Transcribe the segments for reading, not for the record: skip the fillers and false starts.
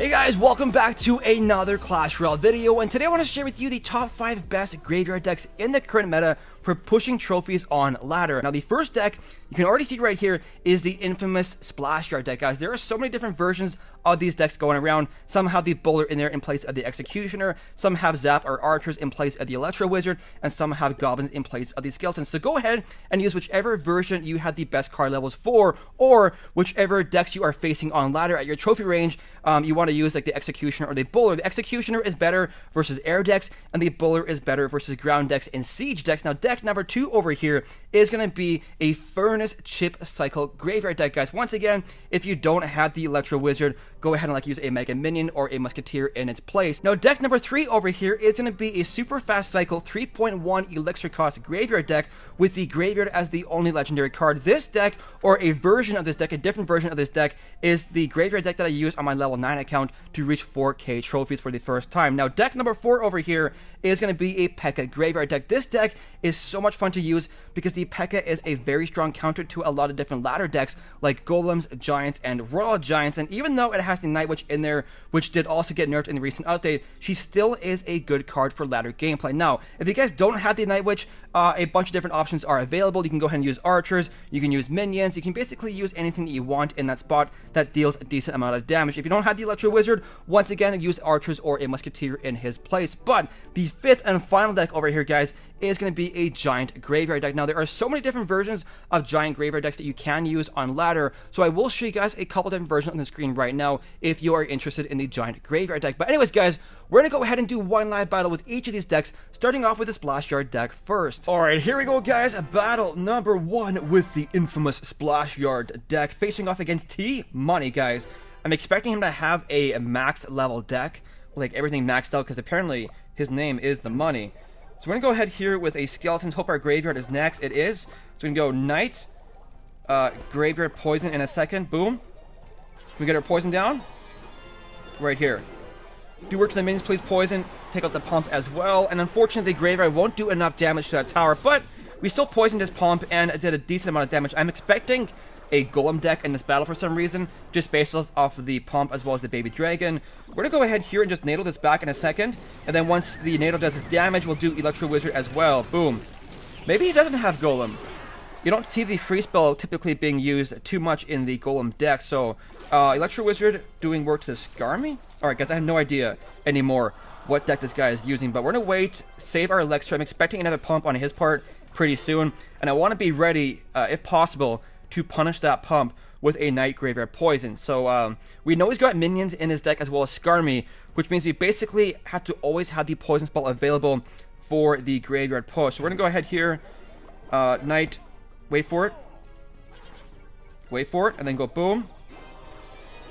Hey guys, welcome back to another Clash Royale video, and today I want to share with you the top 5 best graveyard decks in the current meta for pushing trophies on ladder. Now the first deck, you can already see right here, is the infamous Splash Yard deck, guys. There are so many different versions of these decks going around. Some have the Bowler in there in place of the Executioner, some have Zap or Archers in place of the Electro Wizard, and some have Goblins in place of the Skeletons. So go ahead and use whichever version you have the best card levels for, or whichever decks you are facing on ladder at your trophy range. You want to use like the Executioner or the Bowler. The Executioner is better versus air decks, and the Bowler is better versus ground decks and siege decks. Now deck number 2 over here is going to be a Furnace Chip Cycle graveyard deck, guys. Once again, if you don't have the Electro Wizard, go ahead and use a Mega Minion or a Musketeer in its place. Now deck number 3 over here is going to be a super fast cycle 3.1 elixir cost graveyard deck with the graveyard as the only legendary card. This deck, or a version of this deck, a different version of this deck, is the graveyard deck that I use on my level 9 account to reach 4K trophies for the first time. Now deck number 4 over here is going to be a P.E.K.K.A graveyard deck. This deck is so much fun to use because the P.E.K.K.A is a very strong counter to a lot of different ladder decks like Golems, Giants, and Royal Giants, and even though it has the Night Witch in there, which did also get nerfed in the recent update, she still is a good card for ladder gameplay. Now, if you guys don't have the Night Witch, a bunch of different options are available. You can go ahead and use Archers, you can use Minions, you can basically use anything that you want in that spot that deals a decent amount of damage. If you don't have the Electro Wizard, once again, use Archers or a Musketeer in his place. But the 5th and final deck over here, guys, is going to be a Giant graveyard deck. Now, there are so many different versions of Giant graveyard decks that you can use on ladder, so I will show you guys a couple different versions on the screen right now if you are interested in the Giant graveyard deck. But anyways, guys, we're going to go ahead and do one live battle with each of these decks, starting off with the Splash Yard deck first. Alright, here we go, guys. Battle number 1 with the infamous Splash Yard deck, facing off against T-Money, guys. I'm expecting him to have a max level deck, like everything maxed out, because apparently his name is the Money. So we're going to go ahead here with a Skeletons. Hope our graveyard is next. It is. So we're going to go Knight, Graveyard Poison in a second. Boom. Can we get our Poison down? Right here. Do work to the minions, please. Poison. Take out the pump as well. And unfortunately, the graveyard won't do enough damage to that tower, but we still poisoned his pump and did a decent amount of damage. I'm expecting a Golem deck in this battle for some reason, just based off of the pump as well as the baby dragon. We're going to go ahead here and just Nadal this back in a second, and then once the Nadal does its damage, we'll do Electro Wizard as well. Boom. Maybe he doesn't have Golem. You don't see the free spell typically being used too much in the Golem deck, so Electro Wizard doing work to scar me? Alright guys, I have no idea anymore what deck this guy is using, but we're going to wait, save our elixir. I'm expecting another pump on his part pretty soon, and I want to be ready, if possible, to punish that pump with a Night Graveyard Poison. So we know he's got minions in his deck as well as Scar Me, which means we basically have to always have the Poison spell available for the Graveyard push. So we're going to go ahead here, Night, wait for it, and then go boom,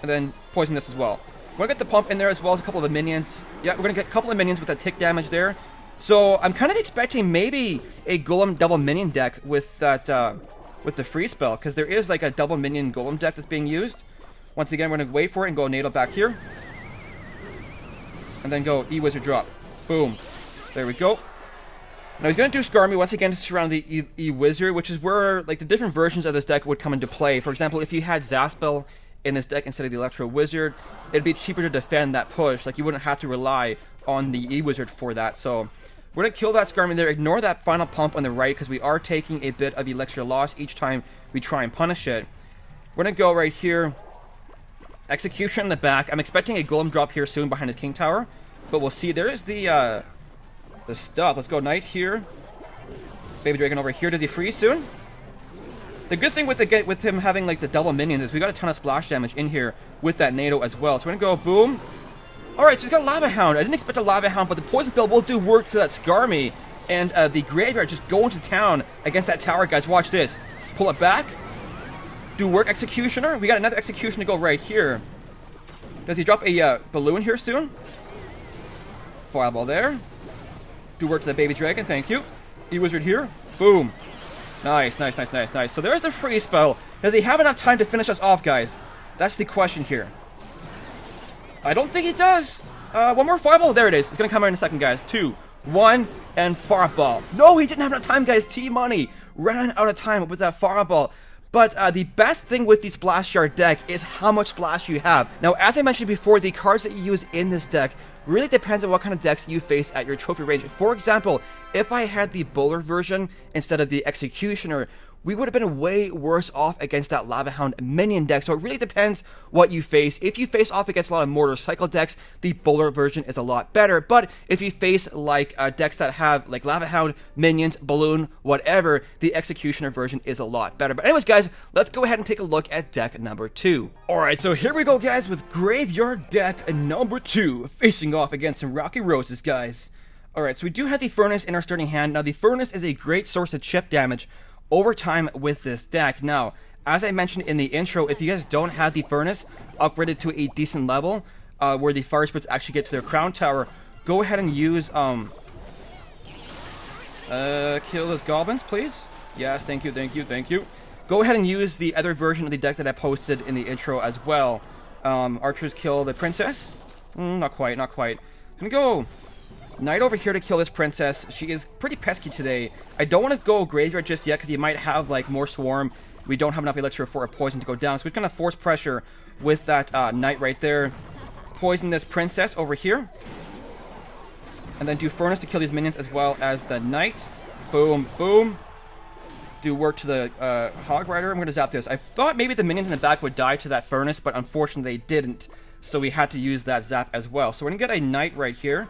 and then poison this as well. We're going to get the pump in there as well as a couple of the minions. Yeah, we're going to get a couple of minions with that tick damage there. So I'm kind of expecting maybe a Golem double minion deck with that, with the free spell, because there is like a double minion Golem deck that's being used. Once again, we're going to wait for it and go Nadal back here. And then go E-Wizard drop. Boom. There we go. Now he's going to do Scar Me once again to surround the E-Wizard, which is where like the different versions of this deck would come into play. For example, if you had Zaspel in this deck instead of the Electro Wizard, it'd be cheaper to defend that push. Like you wouldn't have to rely on the E-Wizard for that. So we're going to kill that Scar Me there, ignore that final pump on the right, because we are taking a bit of elixir loss each time we try and punish it. We're going to go right here, Execution in the back. I'm expecting a Golem drop here soon behind his King Tower, but we'll see. There is the stuff. Let's go Knight here, Baby Dragon over here. Does he freeze soon? The good thing with him having like the double minions is we got a ton of splash damage in here with that NATO as well. So we're going to go boom. Alright, so he's got Lava Hound. I didn't expect a Lava Hound, but the Poison Spell will do work to that Scar Me. And the Graveyard just going to town against that tower, guys. Watch this. Pull it back. Do work, Executioner. We got another Executioner to go right here. Does he drop a balloon here soon? Fireball there. Do work to the Baby Dragon, thank you. E-Wizard here. Boom. Nice, nice, nice, nice, nice. So there's the free spell. Does he have enough time to finish us off, guys? That's the question here. I don't think he does. One more fireball. There it is. It's going to come out in a second, guys. 2, 1, and fireball. No, he didn't have enough time, guys. T-Money ran out of time with that fireball. But the best thing with the Splash Yard deck is how much splash you have. Now, as I mentioned before, the cards that you use in this deck really depends on what kind of decks you face at your trophy range. For example, if I had the Bowler version instead of the Executioner, we would have been way worse off against that Lava Hound minion deck. So it really depends what you face. If you face off against a lot of Mortar Cycle decks, the Bowler version is a lot better. But if you face like decks that have like Lava Hound, minions, Balloon, whatever, the Executioner version is a lot better. But anyways, guys, let's go ahead and take a look at deck number 2. Alright, so here we go, guys, with Graveyard deck number 2, facing off against some Rocky Roses, guys. Alright, so we do have the Furnace in our starting hand. Now, the Furnace is a great source of chip damage over time with this deck. Now, as I mentioned in the intro, if you guys don't have the Furnace upgraded to a decent level, where the Fire Spirits actually get to their Crown Tower, go ahead and use, kill those goblins, please. Yes, thank you, thank you, thank you. Go ahead and use the other version of the deck that I posted in the intro as well. Archers kill the Princess. Not quite, not quite. Gonna go Knight over here to kill this Princess. She is pretty pesky today. I don't want to go Graveyard just yet because you might have like more Swarm. We don't have enough Elixir for a Poison to go down, so we're going to force pressure with that Knight right there. Poison this Princess over here. And then do Furnace to kill these minions as well as the Knight. Boom, boom. Do work to the Hog Rider. I'm going to zap this. I thought maybe the minions in the back would die to that Furnace, but unfortunately they didn't. So we had to use that zap as well. So we're going to get a Knight right here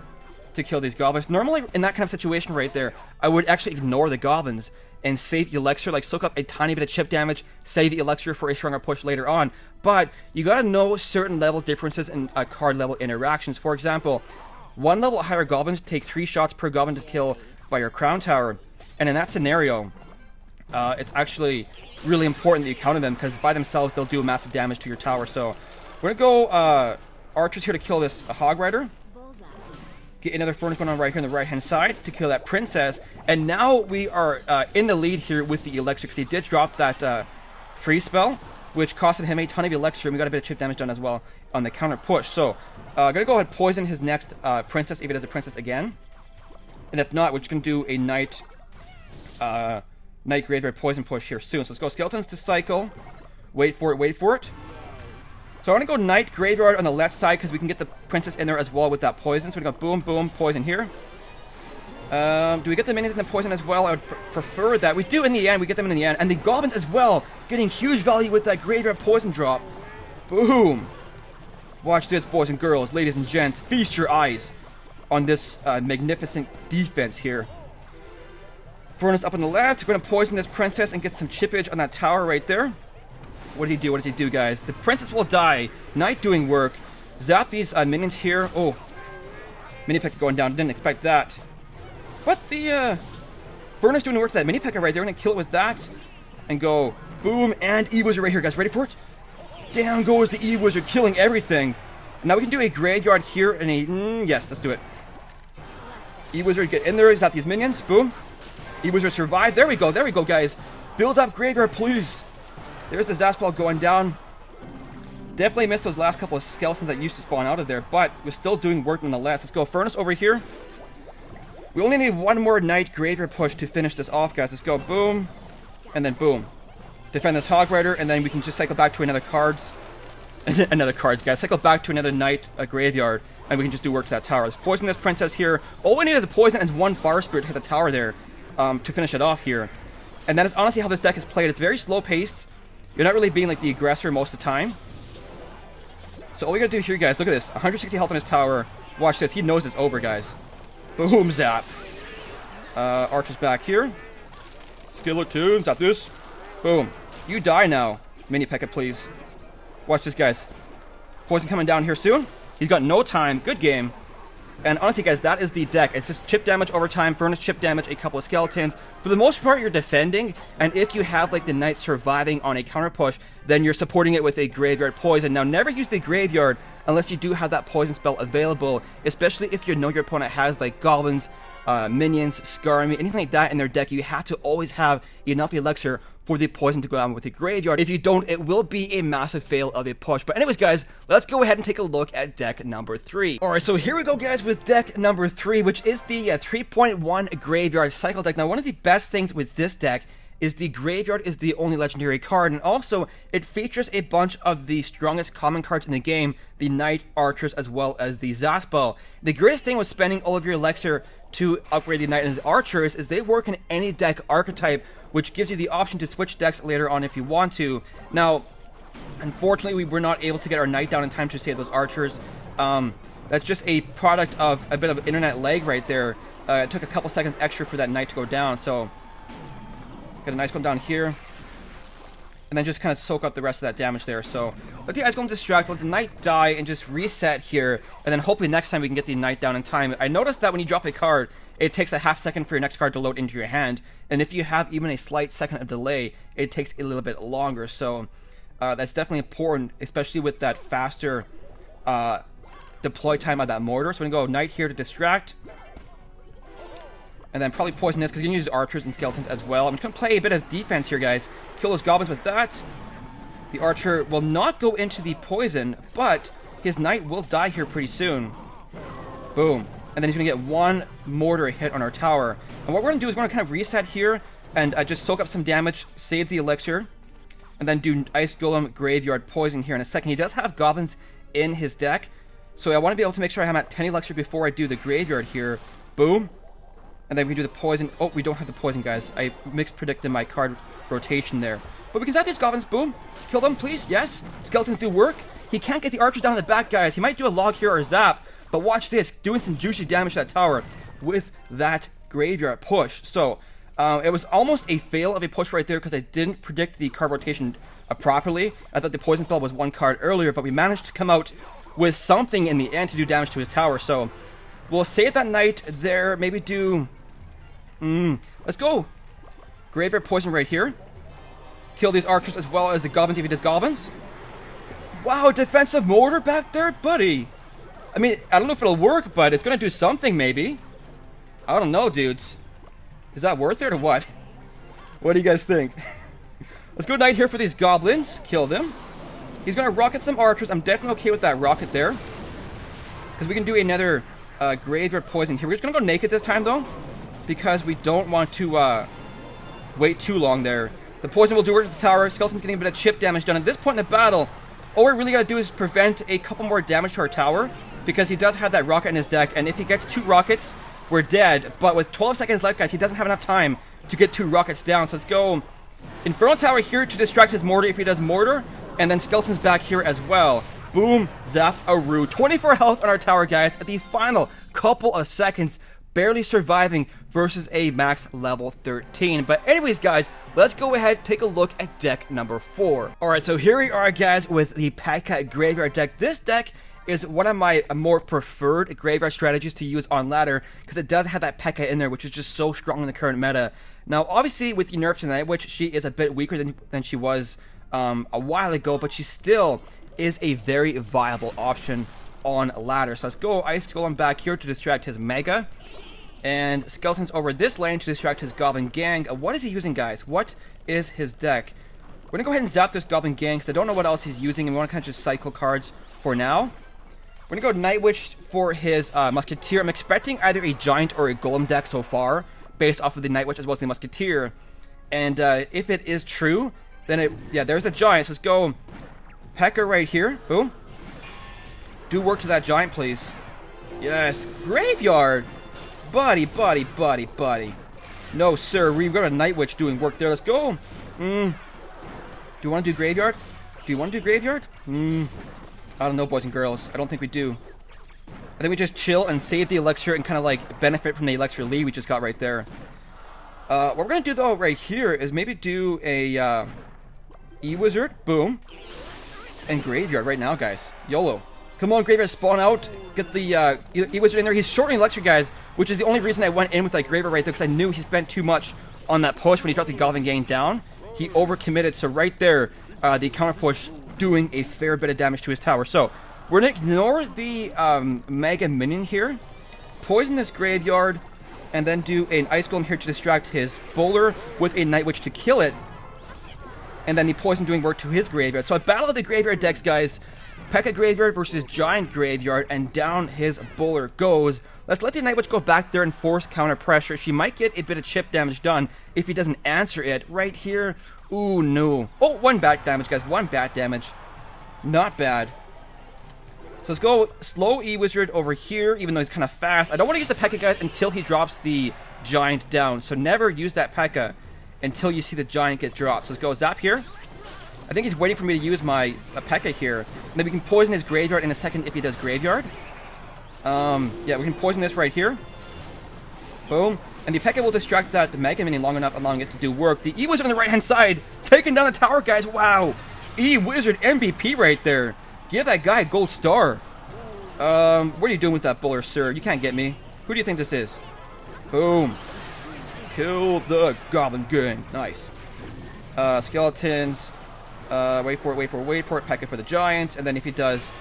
to kill these goblins. Normally, in that kind of situation right there, I would actually ignore the goblins and save Elixir, like soak up a tiny bit of chip damage, save Elixir for a stronger push later on. But you gotta know certain level differences in card level interactions. For example, 1 level higher goblins take 3 shots per goblin to kill by your Crown Tower. And in that scenario, it's actually really important that you counter them, because by themselves, they'll do massive damage to your tower. So we're gonna go Archers here to kill this Hog Rider. Get another Furnace going on right here on the right-hand side to kill that Princess. And now we are in the lead here with the Elixir, because he did drop that freeze spell, which costed him a ton of Elixir, and we got a bit of chip damage done as well on the counter push. So, gonna go ahead and poison his next Princess if he does a Princess again. And if not, we're just gonna do a Knight Graveyard Poison push here soon. So let's go Skeletons to cycle. Wait for it, wait for it. So I want to go Knight Graveyard on the left side because we can get the Princess in there as well with that poison. So we go boom, boom, poison here. Do we get the minions in the poison as well? I would prefer that. We do in the end. We get them in the end. And the goblins as well, getting huge value with that Graveyard poison drop. Boom. Watch this, boys and girls, ladies and gents. Feast your eyes on this magnificent defense here. Furnace up on the left. We're going to poison this Princess and get some chippage on that tower right there. What does he do? What does he do, guys? The Princess will die. Knight doing work. Zap these minions here. Oh. Mini P.E.K.K.A going down. Didn't expect that. But the Furnace doing work to that Mini P.E.K.K.A right there. We're going to kill it with that. And go boom. And E-Wizard right here, guys. Ready for it? Down goes the E-Wizard, killing everything. Now we can do a Graveyard here and a... yes, let's do it. E-Wizard, get in there. Zap these minions. Boom. E-Wizard survived. There we go, guys. Build up Graveyard, please. There's the Zaspel going down. Definitely missed those last couple of skeletons that used to spawn out of there, but we're still doing work nonetheless. Let's go Furnace over here. We only need 1 more Knight Graveyard push to finish this off, guys. Let's go boom, and then boom. Defend this Hog Rider, and then we can just cycle back to another cards. Another cards, guys. Cycle back to another Knight Graveyard, and we can just do work to that tower. Let's poison this Princess here. All we need is a poison and 1 Fire Spirit to hit the tower there to finish it off here. And that is honestly how this deck is played. It's very slow-paced. You're not really being like the aggressor most of the time. So all we gotta do here, guys, look at this. 160 health on his tower. Watch this. He knows it's over, guys. Boom, zap. Archer's back here. Skeleton, zap this. Boom. You die now. Mini P.E.K.K.A, please. Watch this, guys. Poison coming down here soon. He's got no time. Good game. And honestly, guys, that is the deck. It's just chip damage over time, Furnace chip damage, a couple of skeletons. For the most part, you're defending, and if you have, like, the Knight surviving on a counter push, then you're supporting it with a Graveyard poison. Now, never use the Graveyard unless you do have that poison spell available, especially if you know your opponent has, like, goblins, minions, Scar Army, anything like that in their deck. You have to always have enough Elixir for the poison to go down with the Graveyard. If you don't, it will be a massive fail of a push. But anyways, guys, let's go ahead and take a look at deck number 3. Alright, so here we go, guys, with deck number 3, which is the 3.1 Graveyard Cycle deck. Now, one of the best things with this deck is the Graveyard is the only legendary card, and also it features a bunch of the strongest common cards in the game, the Knight, Archers, as well as the Zaspel. The greatest thing with spending all of your elixir to upgrade the Knight and the Archers is they work in any deck archetype, which gives you the option to switch decks later on if you want to. Now, unfortunately, we were not able to get our Knight down in time to save those Archers. That's just a product of a bit of internet lag right there. It took a couple seconds extra for that Knight to go down, so got a nice one down here. And then just kind of soak up the rest of that damage there. So let the Ice Golem distract, let the Knight die, and just reset here. And then hopefully next time we can get the Knight down in time. I noticed that when you drop a card, it takes a half second for your next card to load into your hand. And if you have even a slight second of delay, it takes a little bit longer. So that's definitely important, especially with that faster deploy time of that mortar. So we're going to go Knight here to distract. And then probably poison this, because you can use Archers and Skeletons as well. I'm just going to play a bit of defense here, guys. Kill those Goblins with that. The Archer will not go into the poison, but his Knight will die here pretty soon. Boom. And then he's going to get one mortar hit on our tower. And what we're going to do is we're going to kind of reset here and just soak up some damage, save the elixir, and then do Ice Golem Graveyard Poison here in a second. He does have Goblins in his deck, so I want to be able to make sure I'm at 10 elixir before I do the Graveyard here. Boom. And then we can do the poison. Oh, we don't have the poison, guys. I mispredicted my card rotation there. But we can set these Goblins. Boom. Kill them, please. Yes. Skeletons do work. He can't get the Archers down in the back, guys. He might do a log here or a zap. But watch this. Doing some juicy damage to that tower with that Graveyard push. So, it was almost a fail of a push right there because I didn't predict the card rotation properly. I thought the poison spell was one card earlier, but we managed to come out with something in the end to do damage to his tower. So, we'll save that Knight there. Maybe do... let's go. Graveyard Poison right here. Kill these Archers as well as the Goblins if he does Goblins. Wow, defensive mortar back there, buddy. I mean, I don't know if it'll work, but it's going to do something maybe. I don't know, dudes. Is that worth it or what? What do you guys think? Let's go Knight here for these Goblins. Kill them. He's going to rocket some Archers. I'm definitely okay with that rocket there, because we can do another Graveyard Poison here. We're just going to go naked this time, though, because we don't want to wait too long there. The poison will do work to the tower. Skeleton's getting a bit of chip damage done. At this point in the battle, all we really got to do is prevent a couple more damage to our tower, because he does have that rocket in his deck, and if he gets 2 rockets, we're dead. But with 12 seconds left, guys, he doesn't have enough time to get 2 rockets down. So let's go Inferno Tower here to distract his mortar if he does mortar, and then Skeleton's back here as well. Boom, zap, Aru. 24 health on our tower, guys, at the final couple of seconds. Barely surviving versus a max level 13. But anyways, guys, let's go ahead and take a look at deck number 4. Alright, so here we are, guys, with the P.E.K.K.A. Graveyard deck. This deck is one of my more preferred graveyard strategies to use on ladder, because it does have that P.E.K.K.A. in there, which is just so strong in the current meta. Now, obviously, with the nerf to Night Witch, she is a bit weaker than she was a while ago, but she still is a very viable option on ladder. So let's go Ice Golem back here to distract his Mega. And Skeleton's over this lane to distract his Goblin Gang. What is he using, guys? What is his deck? We're going to go ahead and zap this Goblin Gang, because I don't know what else he's using, and we want to kind of just cycle cards for now. We're going to go Night Witch for his Musketeer. I'm expecting either a Giant or a Golem deck so far, based off of the Night Witch as well as the Musketeer. And if it is true, then yeah, there's a Giant. So let's go P.E.K.K.A. right here. Boom. Do work to that Giant, please. Yes. Graveyard. Buddy. No, sir. We've got a Night Witch doing work there. Let's go. Do you want to do Graveyard? Do you want to do Graveyard? I don't know, boys and girls. I don't think we do. I think we just chill and save the elixir and kind of like benefit from the elixir lead we just got right there. What we're going to do, though, right here is maybe do a E-Wizard. Boom. And Graveyard right now, guys. YOLO. Come on, Graveyard, spawn out. Get the E-Wizard in there. He's shortening elixir, guys, which is the only reason I went in with like Graveyard right there, because I knew he spent too much on that push when he dropped the Goblin Gang down. He overcommitted, so right there, the counter push doing a fair bit of damage to his tower. So we're going to ignore the Mega Minion here, poison this Graveyard, and then do an Ice Golem here to distract his Bowler with a Night Witch to kill it, and then the poison doing work to his Graveyard. So a battle of the Graveyard decks, guys. P.E.K.K.A. Graveyard versus Giant Graveyard, and down his Bowler goes. Let's let the Night Witch go back there and force counter pressure. She might get a bit of chip damage done if he doesn't answer it. Right here. Ooh, no. Oh, 1 bat damage, guys. 1 bat damage. Not bad. So let's go slow E-Wizard over here, even though he's kind of fast. I don't want to use the P.E.K.K.A, guys, until he drops the Giant down. So never use that P.E.K.K.A until you see the Giant get dropped. So let's go Zap here. I think he's waiting for me to use my P.E.K.K.A here. And then we can poison his Graveyard in a second if he does Graveyard. Yeah, we can poison this right here. Boom. And the P.E.K.K.A will distract that Mega Mini long enough, allowing it to do work. The E-Wizard on the right-hand side, taking down the tower, guys. Wow. E-Wizard MVP right there. Give that guy a gold star. What are you doing with that Buller, sir? You can't get me. Who do you think this is? Boom. Kill the Goblin Gang. Nice. Skeletons. Wait for it. P.E.K.K.A for the Giant. And then if he does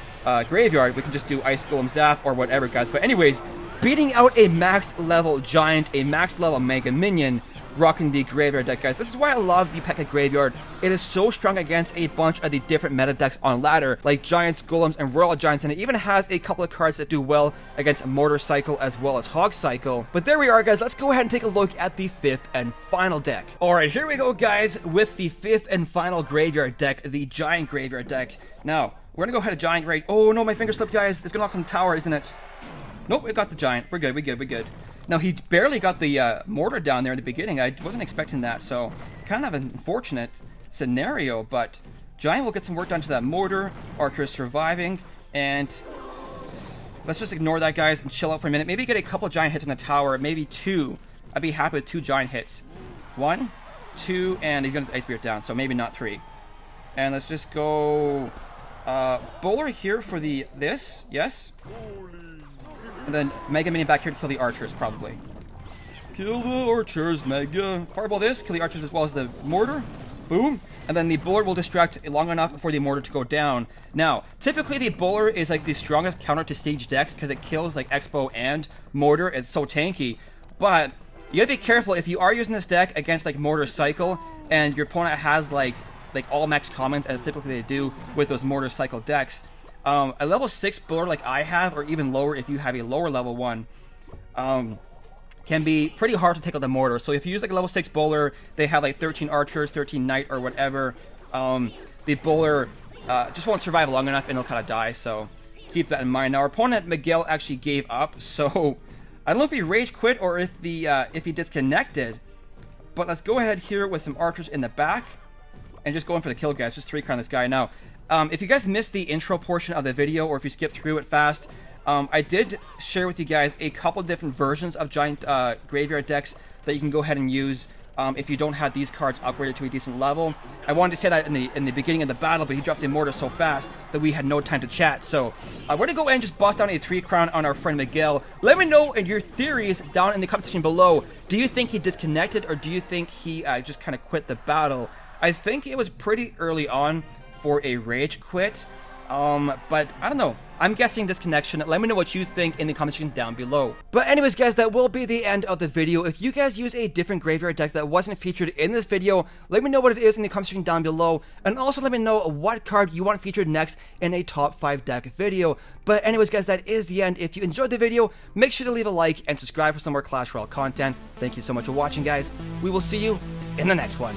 Graveyard, we can just do Ice Golem Zap or whatever, guys. But anyways, beating out a max level Giant, a max level Mega Minion, rocking the Graveyard deck, guys. This is why I love the P.E.K.K.A Graveyard. It is so strong against a bunch of the different meta decks on ladder, like Giants, Golems, and Royal Giants, and it even has a couple of cards that do well against Mortar Cycle as well as Hog Cycle. But there we are, guys. Let's go ahead and take a look at the 5th and final deck. Alright, here we go, guys, with the 5th and final Graveyard deck, the Giant Graveyard deck. Now, we're gonna go ahead to Giant right. Oh no, my finger slipped, guys. It's gonna knock some tower, isn't it? Nope, it got the Giant. We're good. Now, he barely got the mortar down there in the beginning. I wasn't expecting that, so kind of an unfortunate scenario, but Giant will get some work done to that mortar. Archer is surviving, and let's just ignore that, guys, and chill out for a minute. Maybe get a couple Giant hits on the tower, maybe 2. I'd be happy with 2 Giant hits. 1, 2, and he's going to Ice Spirit down, so maybe not 3. And let's just go Bowler here for this, yes. And then Mega Minion back here to kill the archers, probably. Kill the archers, Mega. Fireball this, kill the archers as well as the mortar. Boom. And then the bowler will distract long enough for the mortar to go down. Now, typically the bowler is like the strongest counter to stage decks because it kills like Expo and mortar. It's so tanky. But you gotta be careful if you are using this deck against like Mortar Cycle and your opponent has like all max commons, as typically they do with those Mortar Cycle decks. A level 6 bowler like I have, or even lower if you have a lower level one, can be pretty hard to take out the mortar. So if you use like a level 6 bowler, they have like 13 archers, 13 knight, or whatever, the bowler just won't survive long enough and it'll kind of die, so keep that in mind. Now, our opponent, Miguel, actually gave up, so I don't know if he rage quit or if he disconnected, but let's go ahead here with some archers in the back and just going for the kill, guys. Just 3-crown this guy. Now, if you guys missed the intro portion of the video, or if you skip through it fast, I did share with you guys a couple different versions of Giant Graveyard decks that you can go ahead and use if you don't have these cards upgraded to a decent level. I wanted to say that in the beginning of the battle, but he dropped the mortar so fast that we had no time to chat. So we're going to go ahead and just bust down a 3-crown on our friend Miguel. Let me know in your theories down in the comment section below. Do you think he disconnected, or do you think he just kind of quit the battle? I think it was pretty early on for a rage quit, but I don't know. I'm guessing disconnection. Let me know what you think in the comment section down below. But anyways, guys, that will be the end of the video. If you guys use a different Graveyard deck that wasn't featured in this video, let me know what it is in the comment section down below, and also let me know what card you want featured next in a top 5 deck video. But anyways, guys, that is the end. If you enjoyed the video, make sure to leave a like and subscribe for some more Clash Royale content. Thank you so much for watching, guys. We will see you in the next one.